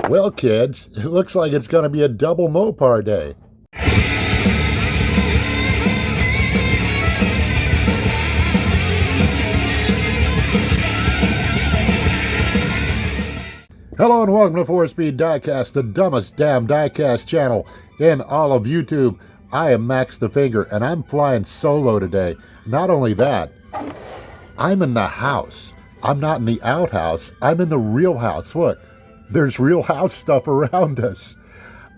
Well, kids, it looks like it's going to be a double Mopar day. Hello and welcome to 4Speed DIECAST, the dumbest damn diecast channel in all of YouTube. I am Max the Finger, and I'm flying solo today. Not only that, I'm in the house. I'm not in the outhouse. I'm in the real house. Look, there's real house stuff around us.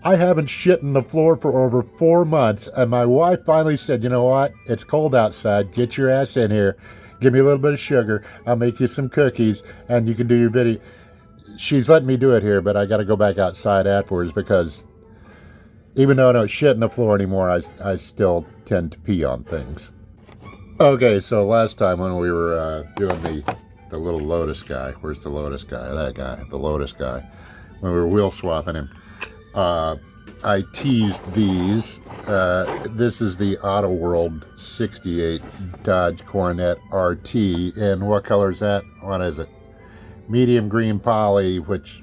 I haven't shit in the floor for over 4 months, and my wife finally said, you know what? It's cold outside. Get your ass in here. Give me a little bit of sugar. I'll make you some cookies, and you can do your video. She's letting me do it here, but I got to go back outside afterwards because even though I don't shit in the floor anymore, I still tend to pee on things. Okay, so last time when we were doing the little Lotus guy, where's the Lotus guy? That guy, the Lotus guy. When we were wheel swapping him, I teased these. This is the Auto World 68 Dodge Coronet RT. And what color is that? What is it? Medium green poly, which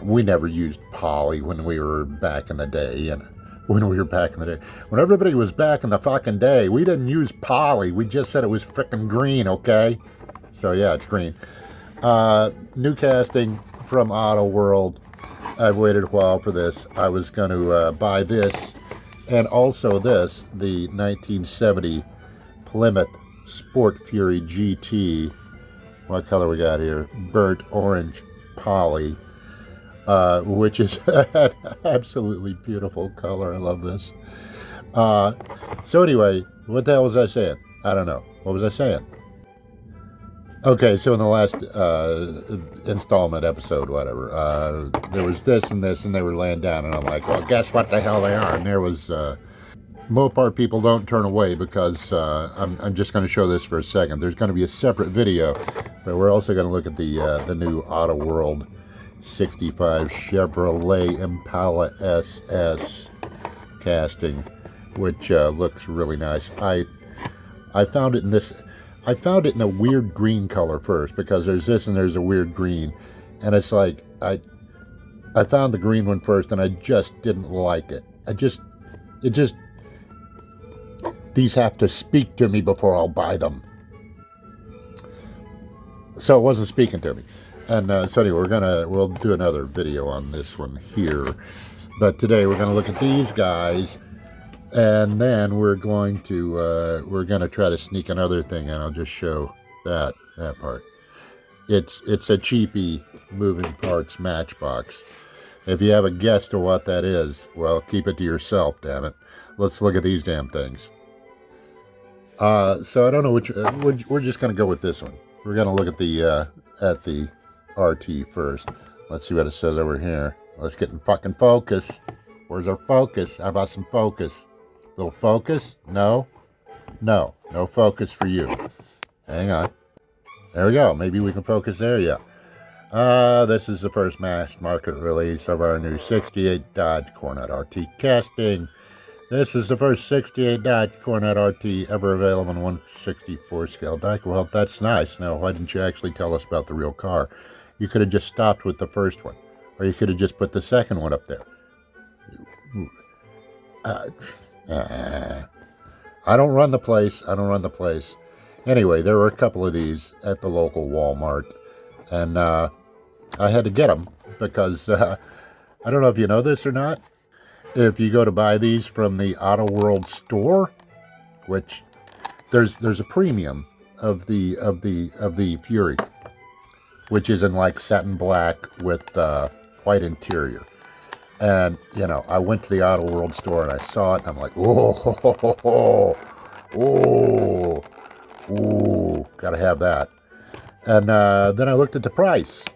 we never used poly when we were back in the day. And when everybody was back in the fucking day, we didn't use poly. We just said it was frickin' green, okay? So yeah, it's green. New casting from Auto World. I've waited a while for this. I was going to buy this and also this, the 1970 Plymouth Sport Fury GT. What color we got here? Burnt orange poly, which is an absolutely beautiful color. I love this. So anyway, what the hell was I saying? I don't know. What was I saying? Okay, so in the last installment episode, whatever, there was this, and they were laying down, and I'm like, well, guess what the hell they are? And there was Mopar people don't turn away because I'm just going to show this for a second. There's going to be a separate video, but we're also going to look at the new Auto World 65 Chevrolet Impala SS casting, which looks really nice. I found it in this. I found it in a weird green color first because there's this and there's a weird green, and it's like I found the green one first and I just didn't like it. These have to speak to me before I'll buy them. So it wasn't speaking to me. And so anyway, we'll do another video on this one here. But today we're gonna look at these guys, and then we're going to try to sneak another thing in. I'll just show that part. It's a cheapy moving parts matchbox. If you have a guess to what that is, well, keep it to yourself, damn it. Let's look at these damn things. So I don't know which. We're just gonna go with this one. We're gonna look at the RT first. Let's see what it says over here. Let's get in fucking focus. Where's our focus? How about some focus? Little focus? No focus for you. Hang on. There we go. Maybe we can focus there. Yeah. This is the first mass market release of our new 68 Dodge Coronet RT casting. This is the first 68 Dodge Coronet RT ever available in 1/64 scale die. Well, that's nice. Now, why didn't you actually tell us about the real car? You could have just stopped with the first one, or you could have just put the second one up there. I don't run the place. Anyway, there were a couple of these at the local Walmart, and I had to get them because I don't know if you know this or not. If you go to buy these from the Auto World store, which there's a premium of the Fury, which is in like satin black with white interior. And, you know, I went to the Auto World store and I saw it and I'm like, gotta have that. And then I looked at the price,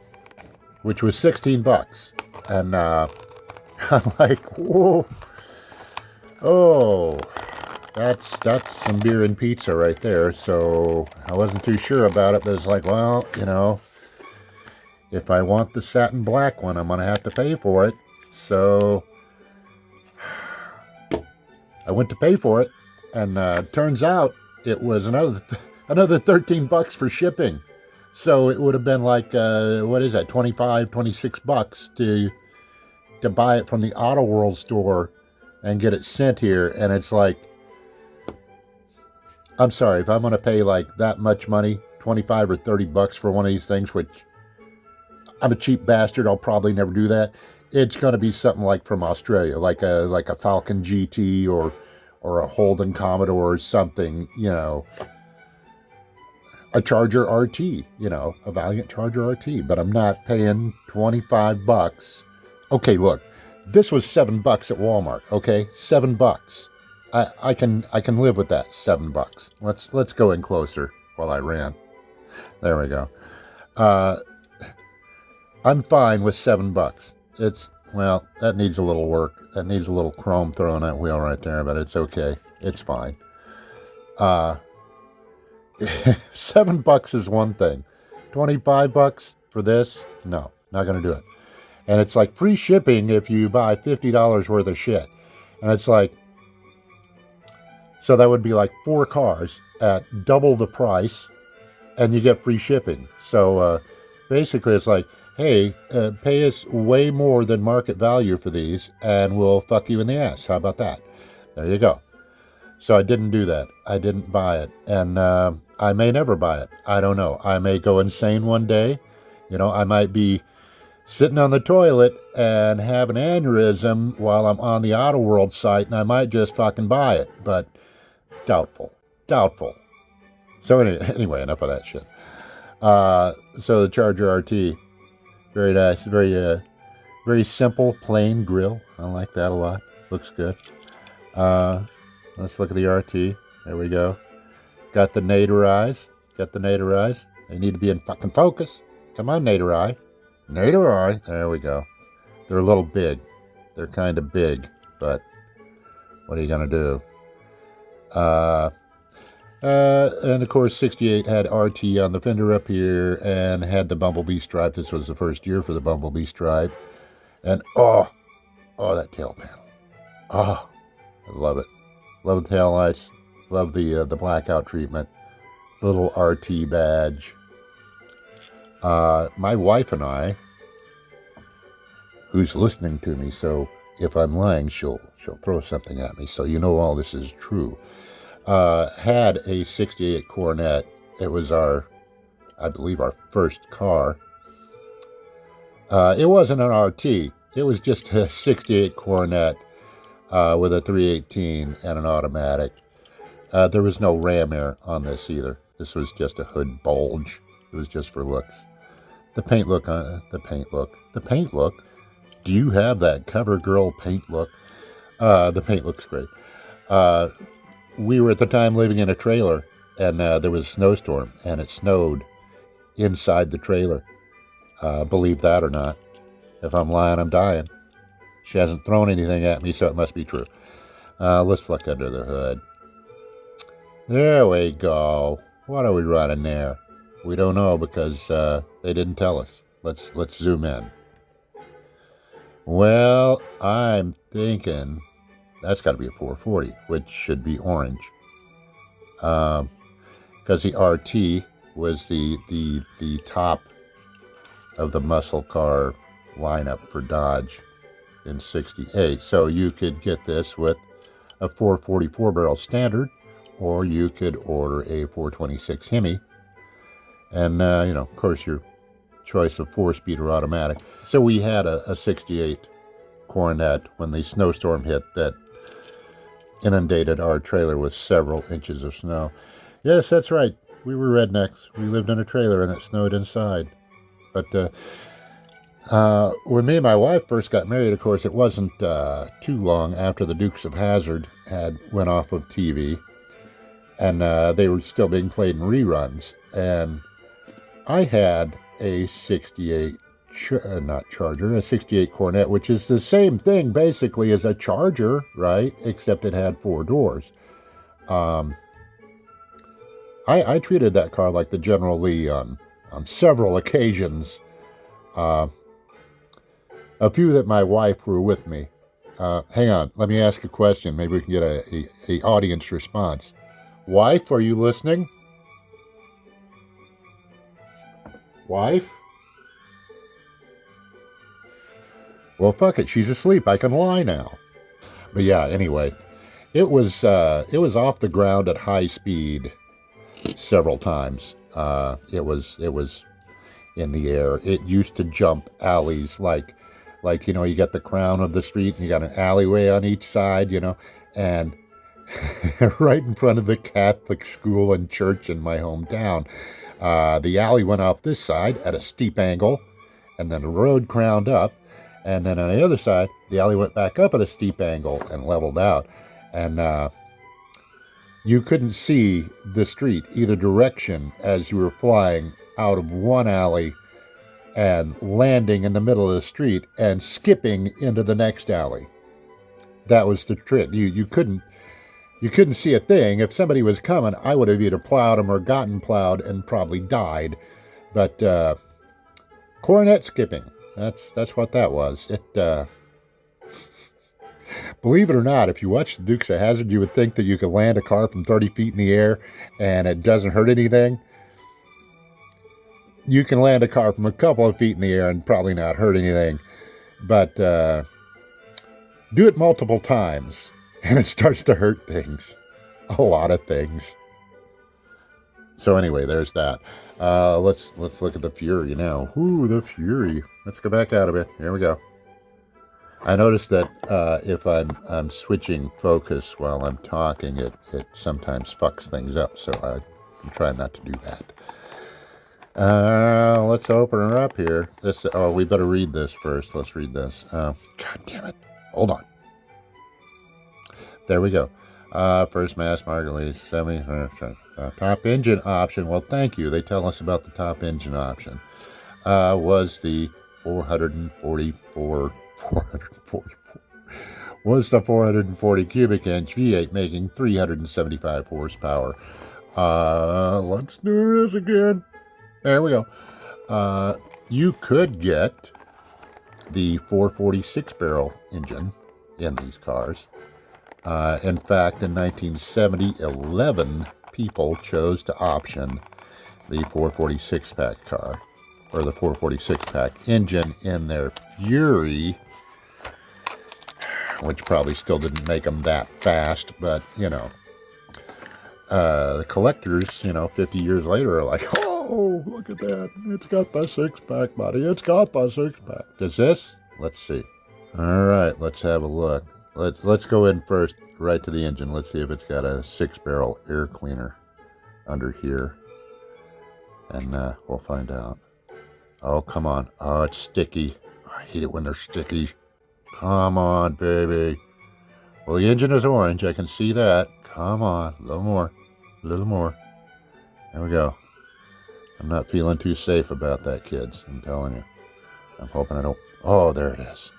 which was $16. And I'm like, whoa, that's some beer and pizza right there. So I wasn't too sure about it, but it's like, well, you know, if I want the satin black one, I'm going to have to pay for it. So I went to pay for it, and turns out it was another $13 for shipping. So it would have been like, what is that, 25, 26 bucks to buy it from the Auto World store and get it sent here. And it's like, I'm sorry, if I'm going to pay like that much money, 25 or 30 bucks for one of these things, which I'm a cheap bastard, I'll probably never do that. It's going to be something like from Australia, like a Falcon GT or a Holden Commodore or something, a Charger RT, a Valiant Charger RT, but I'm not paying 25 bucks. Okay, look, this was $7 at Walmart, okay? $7. I can live with that, $7. Let's go in closer while I ran. There we go. I'm fine with $7. Well, that needs a little work. That needs a little chrome thrown on that wheel right there, but it's okay. It's fine. $7 is one thing. 25 bucks for this? No, not going to do it. And it's like free shipping if you buy $50 worth of shit. And it's like, so that would be like 4 cars at double the price, and you get free shipping. So basically it's like, hey, pay us way more than market value for these, and we'll fuck you in the ass. How about that? There you go. So I didn't do that. I didn't buy it. And I may never buy it. I don't know. I may go insane one day. I might be sitting on the toilet and have an aneurysm while I'm on the Auto World site, and I might just fucking buy it. But doubtful. So anyway, enough of that shit. So the Charger RT, very nice, very simple, plain grill. I like that a lot. Looks good. Let's look at the RT. There we go. Got the nadir eyes. They need to be in fucking focus. Come on, nadir eye. There we go. They're a little big. They're kind of big, but what are you gonna do? And of course, 68 had RT on the fender up here and had the Bumblebee stripe. This was the first year for the Bumblebee stripe. And oh, that tail panel. Oh, I love it. Love the tail lights. Love the blackout treatment. Little RT badge. My wife and I, who's listening to me, so if I'm lying, she'll throw something at me. So all this is true. Had a 68 Coronet. It was I believe our first car. It wasn't an RT. It was just a 68 Coronet with a 318 and an automatic. There was no ram air on this either. This was just a hood bulge. It was just for looks. The paint look. Do you have that cover girl paint look? The paint looks great. We were at the time living in a trailer, and there was a snowstorm, and it snowed inside the trailer. Believe that or not. If I'm lying, I'm dying. She hasn't thrown anything at me, so it must be true. Let's look under the hood. There we go. What are we running there? We don't know because they didn't tell us. Let's zoom in. Well, I'm thinking that's got to be a 440, which should be orange. Because the RT was the top of the muscle car lineup for Dodge in 68. So you could get this with a 444 barrel standard, or you could order a 426 Hemi. And, of course, your choice of 4-speed or automatic. So we had a 68 Coronet when the snowstorm hit that inundated our trailer with several inches of snow. Yes, that's right. We were rednecks. We lived in a trailer and it snowed inside. But when me and my wife first got married, of course, it wasn't too long after the Dukes of Hazzard went off of TV. And they were still being played in reruns. And I had a 68 a 68 Coronet, which is the same thing basically as a Charger, right? Except it had 4 doors. I treated that car like the General Lee on several occasions. A few that my wife were with me. Hang on, let me ask a question. Maybe we can get a audience response. Wife, are you listening? Wife? Well, fuck it. She's asleep. I can lie now. But yeah, anyway, it was off the ground at high speed several times. It was in the air. It used to jump alleys like you got the crown of the street and you got an alleyway on each side, and right in front of the Catholic school and church in my hometown. The alley went off this side at a steep angle, and then the road crowned up. And then on the other side, the alley went back up at a steep angle and leveled out. And you couldn't see the street either direction as you were flying out of one alley and landing in the middle of the street and skipping into the next alley. That was the trick. You couldn't see a thing. If somebody was coming, I would have either plowed them or gotten plowed and probably died. But coronet skipping. That's what that was. Believe it or not, if you watch the Dukes of Hazzard, you would think that you could land a car from 30 feet in the air and it doesn't hurt anything. You can land a car from a couple of feet in the air and probably not hurt anything. But do it multiple times and it starts to hurt things. A lot of things. So anyway, there's that. Let's look at the Fury now. Ooh, the Fury. Let's go back out of it. Here we go. I noticed that if I'm switching focus while I'm talking, it sometimes fucks things up. So I'm trying not to do that. Let's open her up here. We better read this first. Let's read this. God damn it. Hold on. There we go. First mass market release, 70 top engine option. Well, thank you. They tell us about the top engine option. Was the 444 was the 440 cubic inch V8 making 375 horsepower. Let's do this again. There we go. You could get the 446 barrel engine in these cars. In fact, in 1970, 11 people chose to option the 446 pack car, or the 446 pack engine in their Fury, which probably still didn't make them that fast, but, the collectors, 50 years later are like, oh, look at that. It's got the six-pack, buddy. It's got the six-pack. Does this? Let's see. All right, let's have a look. Let's go in first, right to the engine. Let's see if it's got a 6-barrel air cleaner under here. And we'll find out. Oh, come on. Oh, it's sticky. I hate it when they're sticky. Come on, baby. Well, the engine is orange. I can see that. Come on. A little more. A little more. There we go. I'm not feeling too safe about that, kids. I'm telling you. I'm hoping I don't... Oh, there it is.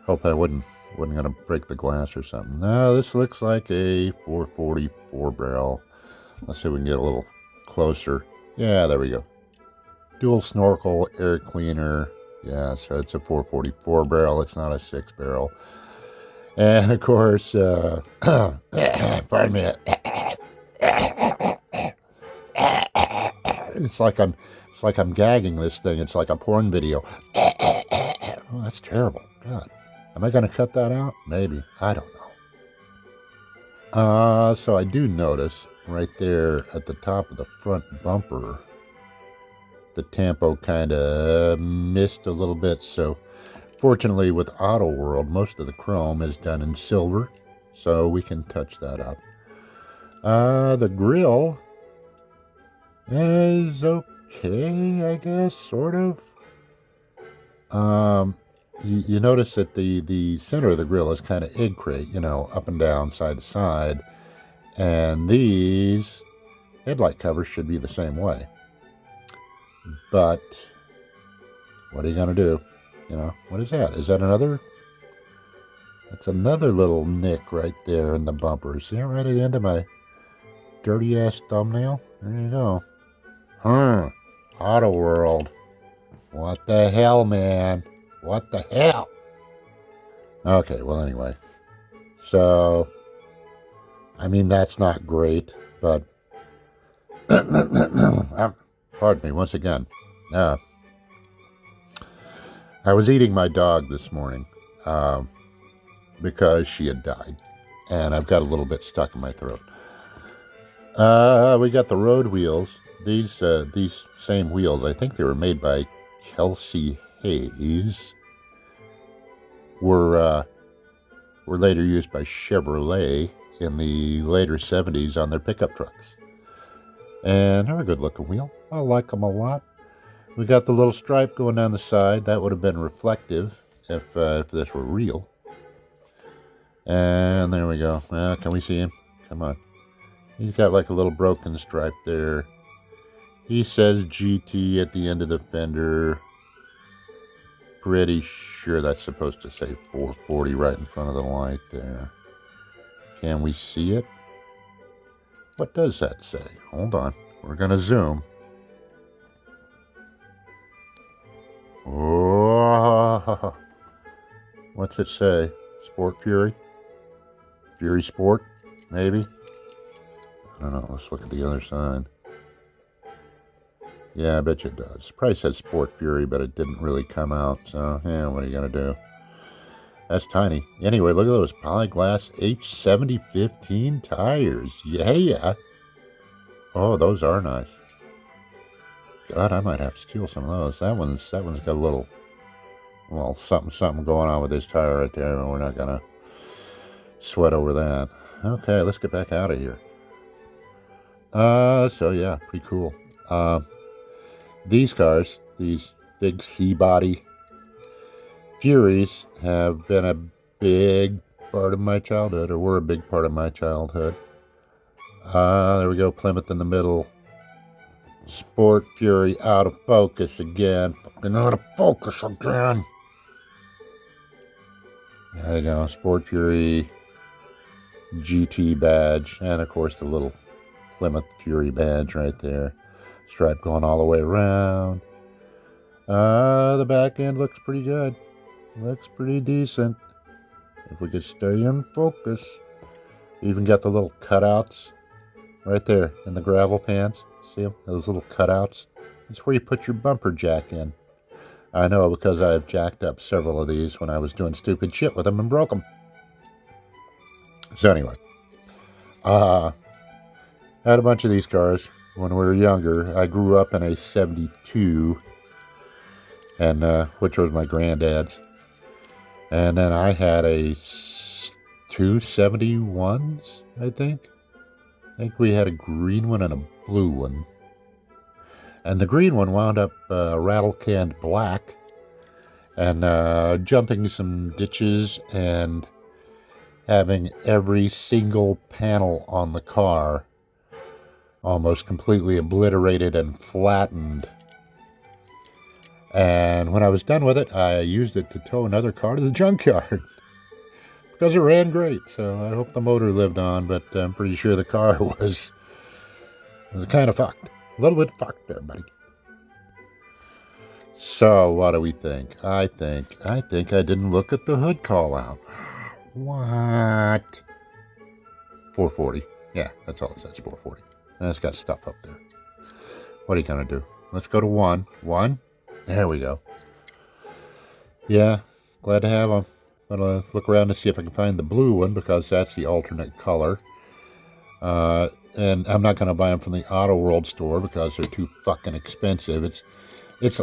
Hope I wasn't going to break the glass or something. No, this looks like a 444 barrel. Let's see if we can get a little closer. Yeah, there we go. Dual snorkel air cleaner. Yeah, so it's a 444 barrel. It's not a 6 barrel. And of course, pardon me. It's like I'm gagging this thing. It's like a porn video. Oh, that's terrible. God. Am I going to cut that out? Maybe. I don't know. So I do notice right there at the top of the front bumper, the tampo kind of missed a little bit. So fortunately with Auto World, most of the chrome is done in silver, so we can touch that up. The grill is okay, I guess, sort of. You notice that the center of the grill is kind of egg crate, up and down, side to side. And these headlight covers should be the same way. But what are you going to do? What is that? Is that another? That's another little nick right there in the bumper. See it right at the end of my dirty-ass thumbnail? There you go. Auto World. What the hell, man? What the hell? Okay, well, anyway. So, I mean, that's not great, but... pardon me, once again. I was eating my dog this morning because she had died, and I've got a little bit stuck in my throat. We got the road wheels. These same wheels, I think they were made by Kelsey Hayes, were later used by Chevrolet in the later 70s on their pickup trucks. And they're a good looking wheel. I like them a lot. We got the little stripe going down the side. That would have been reflective if this were real. And there we go. Can we see him? Come on. He's got like a little broken stripe there. He says GT at the end of the fender. Pretty sure that's supposed to say 440 right in front of the light there. Can we see it? What does that say? Hold on. We're going to zoom. Oh, what's it say? Sport Fury? Fury Sport? Maybe? I don't know. Let's look at the other side. Yeah, I bet you it does. It probably said Sport Fury, but it didn't really come out. So, yeah, what are you going to do? That's tiny. Anyway, look at those Polyglass H7015 tires. Yeah. Oh, those are nice. God, I might have to steal some of those. That one's got a little, well, something going on with this tire right there, and we're not going to sweat over that. Okay, let's get back out of here. So yeah, pretty cool. These cars, these big C-body Furies, have been a big part of my childhood, or were a big part of my childhood. There we go, Plymouth in the middle. Sport Fury out of focus again. Fucking out of focus again. There you go, Sport Fury GT badge, and of course the little Plymouth Fury badge right there. Stripe going all the way around. The back end looks pretty good. Looks pretty decent. If we could stay in focus. Even got the little cutouts right there in the gravel pans. See them? Those little cutouts. That's where you put your bumper jack in. I know, because I've jacked up several of these when I was doing stupid shit with them and broke them. So anyway. Had a bunch of these cars when we were younger. I grew up in a 72, and which was my granddad's. And then I had two 71s, I think. I think we had a green one and a blue one. And the green one wound up rattle-canned black and jumping some ditches and having every single panel on the car almost completely obliterated and flattened. And when I was done with it, I used it to tow another car to the junkyard because it ran great. So I hope the motor lived on, but I'm pretty sure the car was kind of fucked. A little bit fucked there, buddy. So what do we think? I think I didn't look at the hood call out. What? 440. Yeah, that's all it says, 440. And it's got stuff up there. What are you going to do? Let's go to 1. 1. There we go. Yeah, glad to have them. I'm going to look around to see if I can find the blue one, because that's the alternate color. And I'm not going to buy them from the Auto World store because they're too fucking expensive. If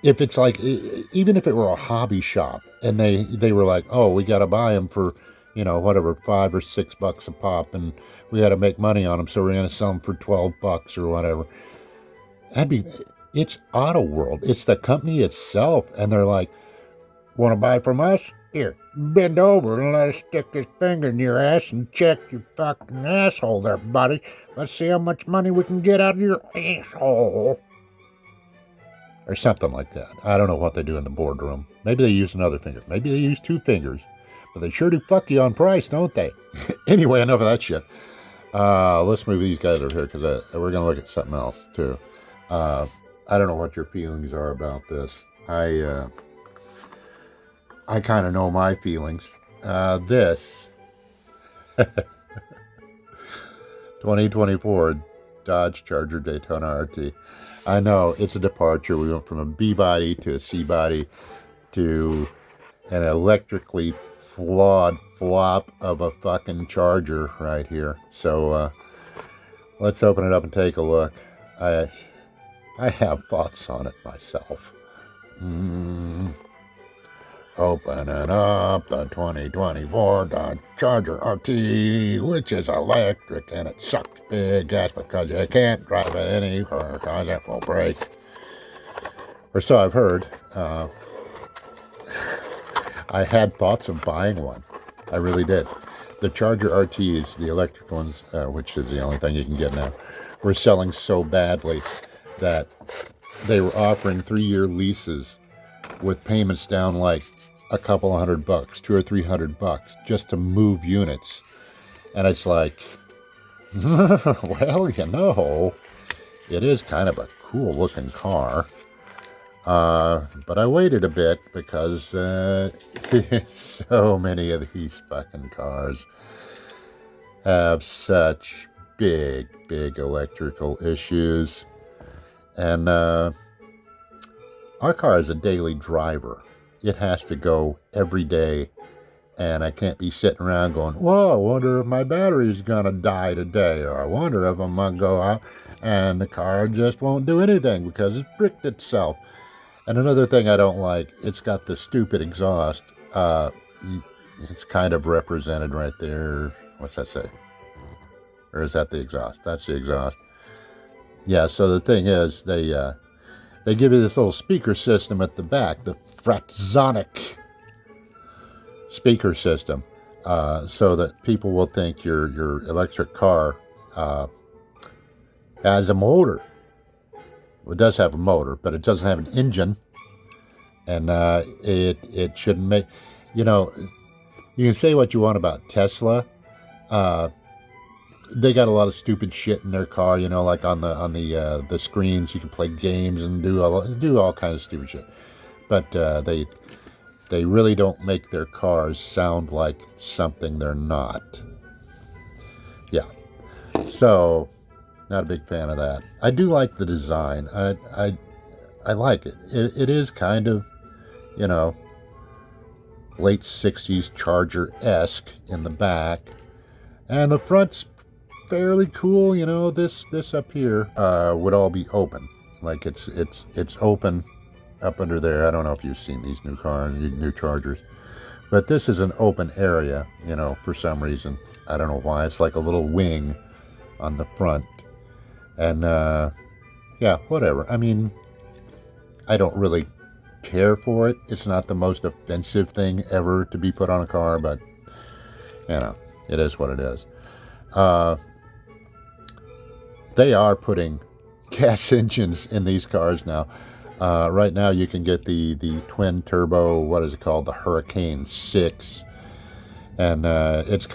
it's like, even if it were a hobby shop and they were like, oh, we got to buy them for, whatever, $5 or $6 a pop, and we got to make money on them, so we're going to sell them for $12 or whatever. It's Auto World. It's the company itself, and they're like, want to buy from us? Here, bend over and let us stick this finger in your ass and check your fucking asshole there, buddy. Let's see how much money we can get out of your asshole. Or something like that. I don't know what they do in the boardroom. Maybe they use another finger. Maybe they use 2 fingers. But they sure do fuck you on price, don't they? Anyway, enough of that shit. Let's move these guys over here, because we're going to look at something else, too. I don't know what your feelings are about this. I kind of know my feelings. This 2024 Dodge Charger Daytona RT. I know, it's a departure. We went from a B body to a C body to an electrically flawed flop of a fucking Charger right here. So let's open it up and take a look. I have thoughts on it myself. Opening up the 2024 Dodge Charger RT, which is electric, and it sucks big gas because you can't drive it any further because it will break. Or so I've heard. I had thoughts of buying one. I really did. The Charger RTs, the electric ones, which is the only thing you can get now, were selling so badly that they were offering 3-year leases with payments down like a couple $100, $200 or $300 just to move units. And it's like, well, you know, it is kind of a cool looking car. But I waited a bit because so many of these fucking cars have such big electrical issues. And our car is a daily driver. It has to go every day, and I can't be sitting around going, whoa, I wonder if my battery's gonna die today, or I wonder if I'm gonna go out, and the car just won't do anything because it's bricked itself. And another thing I don't like, it's got the stupid exhaust. It's kind of represented right there. What's that say? Or is that the exhaust? That's the exhaust. Yeah, so the thing is, they give you this little speaker system at the back, the Fratzonic speaker system, so that people will think your electric car has a motor. It does have a motor, but it doesn't have an engine, and it shouldn't make. You know, you can say what you want about Tesla. They got a lot of stupid shit in their car. You know, like on the screens, you can play games and do all kinds of stupid shit. But they really don't make their cars sound like something they're not. Yeah. So, not a big fan of that. I do like the design. I like it. It is kind of, you know, late 60s Charger-esque in the back. And the front's fairly cool. You know, this up here would all be open. Like it's open up under there. I don't know if you've seen these new Chargers, but this is an open area, you know, for some reason. I don't know why. It's like a little wing on the front. And yeah, whatever. I mean, I don't really care for it. It's not the most offensive thing ever to be put on a car, but you know, it is what it is. They are putting gas engines in these cars now. Right now you can get the twin turbo, what is it called? The Hurricane 6. And it's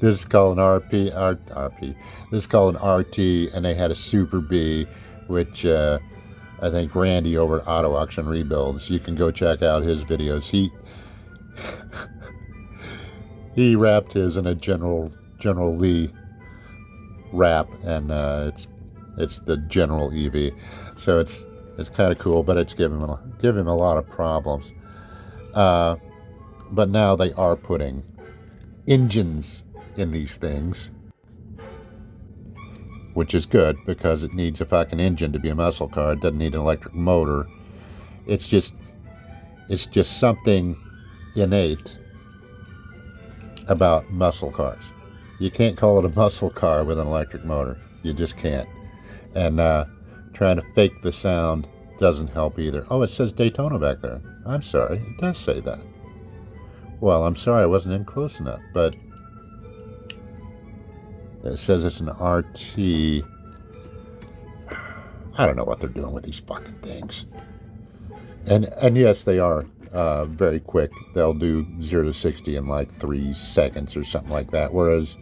this is called an RP. This is called an RT, and they had a Super B, which I think Randy over at Auto Auction Rebuilds, you can go check out his videos. He wrapped his in a General Lee wrap, and it's the General EV. So it's kind of cool, but it's giving him a lot of problems. But now they are putting engines in these things, which is good because it needs a fucking engine to be a muscle car. It doesn't need an electric motor. It's just something innate about muscle cars. You can't call it a muscle car with an electric motor. You just can't. And trying to fake the sound doesn't help either. Oh, it says Daytona back there. I'm sorry, it does say that. Well, I'm sorry I wasn't in close enough, but it says it's an RT. I don't know what they're doing with these fucking things. And yes, they are very quick. They'll do 0 to 60 in like 3 seconds or something like that. Whereas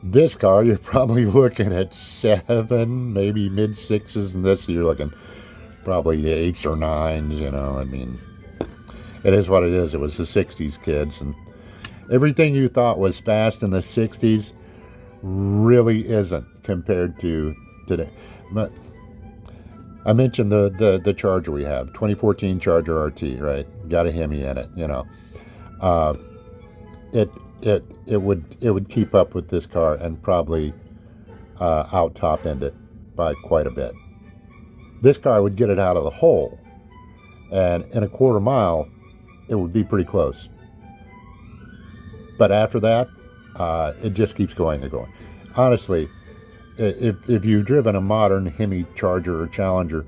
this car, you're probably looking at 7, maybe mid 6s, and this you're looking probably 8s or 9s. You know, I mean, it is what it is. It was the 60s, kids, and everything you thought was fast in the 60s really isn't compared to today. But I mentioned the Charger we have, 2014 Charger RT, right? Got a Hemi in it, you know. Uh, it would keep up with this car and probably out top end it by quite a bit. This car would get it out of the hole, and in a quarter mile, it would be pretty close. But after that, it just keeps going and going. Honestly, if you've driven a modern Hemi Charger or Challenger,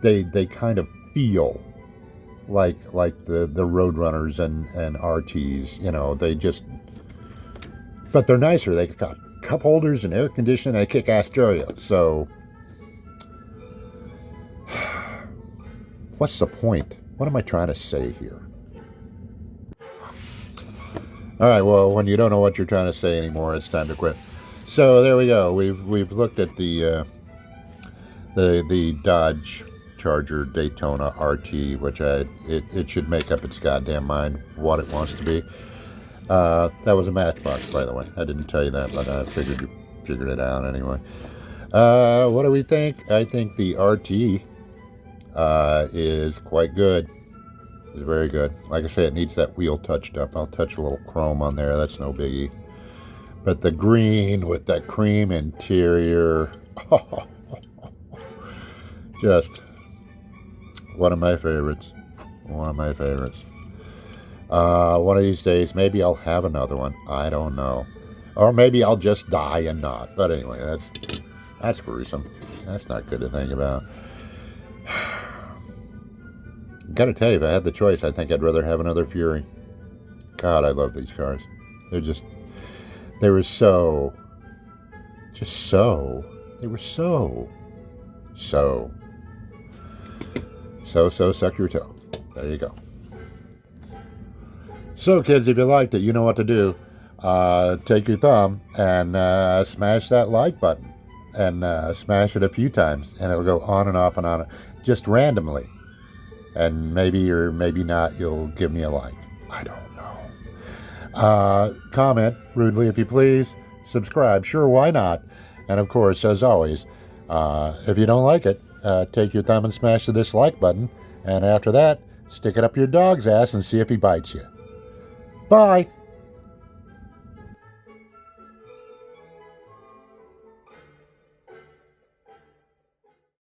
they kind of feel like the Roadrunners and RTs. You know, they just, but they're nicer. They got cup holders and air conditioning and a kick-ass stereo. So, what's the point? What am I trying to say here? All right, well, when you don't know what you're trying to say anymore, it's time to quit. So there we go. We've looked at the Dodge Charger Daytona RT, which it should make up its goddamn mind what it wants to be. That was a Matchbox, by the way. I didn't tell you that, but I figured you figured it out anyway. What do we think? I think the RT is quite good. It's very good. Like I say, it needs that wheel touched up. I'll touch a little chrome on there. That's no biggie. But the green with that cream interior, just one of my favorites. One of my favorites. One of these days, maybe I'll have another one. I don't know. Or maybe I'll just die and not. But anyway, that's gruesome. That's not good to think about. Gotta tell you, if I had the choice, I think I'd rather have another Fury. God, I love these cars. They were so suck your toe. There you go. So kids, if you liked it, you know what to do. Take your thumb and smash that like button. And smash it a few times. And it'll go on and off and on. Just randomly. And maybe or maybe not, you'll give me a like. I don't know. Comment rudely if you please. Subscribe, sure, why not? And of course, as always, if you don't like it, take your thumb and smash the dislike button. And after that, stick it up your dog's ass and see if he bites you. Bye.